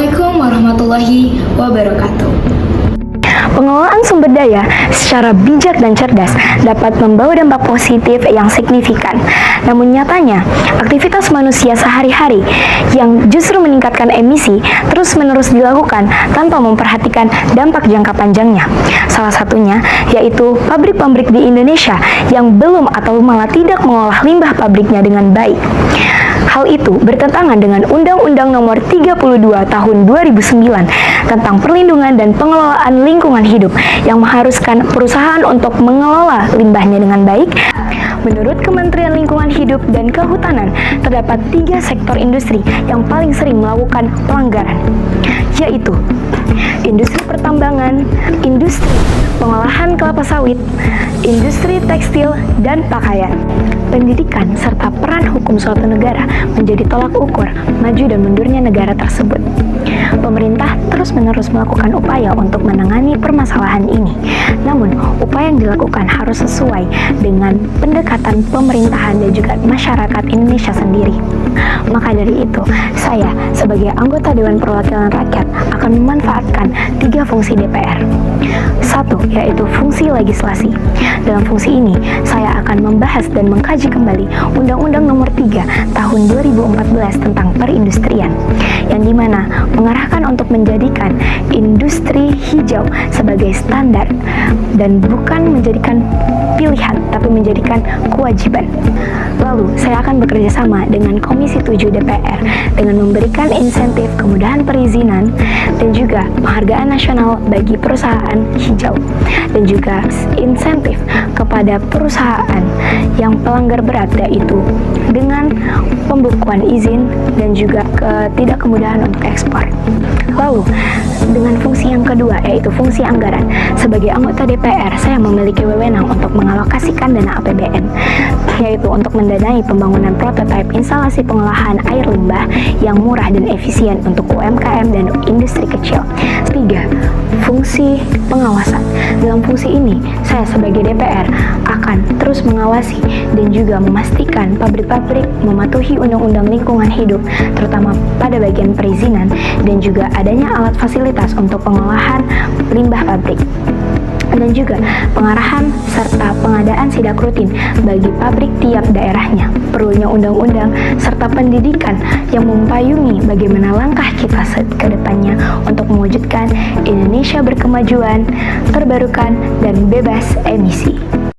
Assalamualaikum warahmatullahi wabarakatuh. Pengelolaan sumber daya secara bijak dan cerdas dapat membawa dampak positif yang signifikan. Namun nyatanya, aktivitas manusia sehari-hari yang justru meningkatkan emisi terus-menerus dilakukan tanpa memperhatikan dampak jangka panjangnya. Salah satunya yaitu pabrik-pabrik di Indonesia yang belum atau malah tidak mengolah limbah pabriknya dengan baik. Hal itu bertentangan dengan Undang-Undang Nomor 32 Tahun 2009 tentang perlindungan dan pengelolaan lingkungan hidup yang mengharuskan perusahaan untuk mengelola limbahnya dengan baik. Menurut Kementerian Lingkungan Hidup dan Kehutanan, terdapat 3 sektor industri yang paling sering melakukan pelanggaran, yaitu industri pertambangan, industri pengolahan kelapa sawit, industri tekstil dan pakaian. Pendidikan serta peran hukum suatu negara menjadi tolak ukur maju dan mundurnya negara tersebut. Pemerintah terus-menerus melakukan upaya untuk menangani permasalahan ini. Namun, upaya yang dilakukan harus sesuai dengan pendekatan pemerintahan dan juga masyarakat Indonesia sendiri. Maka dari itu, saya sebagai anggota Dewan Perwakilan Rakyat akan memanfaatkan 3 fungsi DPR. 1, yaitu fungsi legislasi. Dalam fungsi ini, saya akan membahas dan mengkaji kembali Undang-Undang Nomor 3 Tahun 2014 tentang perindustrian, yang dimana mengarahkan untuk menjadikan industri hijau sebagai standar dan bukan menjadikan pilihan, tapi menjadikan kewajiban. Lalu, saya akan bekerja sama dengan Komisi 7 DPR dengan memberikan insentif kemudahan perizinan dan juga penghargaan nasional bagi perusahaan hijau dan juga insentif kepada perusahaan yang pelanggar berat, yaitu dengan pembekuan izin dan juga tidak kemudahan untuk ekspor. Lalu, dengan fungsi yang kedua yaitu fungsi anggaran. Sebagai anggota DPR, saya memiliki wewenang untuk mengalokasikan dana APBN, yaitu untuk mendanai pembangunan prototipe instalasi pengolahan air limbah yang murah dan efisien untuk UMKM dan industri kecil. 3. Fungsi pengawasan. Dalam fungsi ini, saya sebagai DPR akan terus mengawasi dan juga memastikan pabrik-pabrik mematuhi Undang-Undang Lingkungan Hidup, terutama pada bagian perizinan dan juga adanya alat fasilitas untuk pengolahan limbah pabrik, dan juga pengarahan serta pengadaan sidak rutin bagi pabrik tiap daerahnya. Perlunya undang-undang serta pendidikan yang mempayungi bagaimana langkah kita ke depannya untuk mewujudkan Indonesia berkemajuan, terbarukan, dan bebas emisi.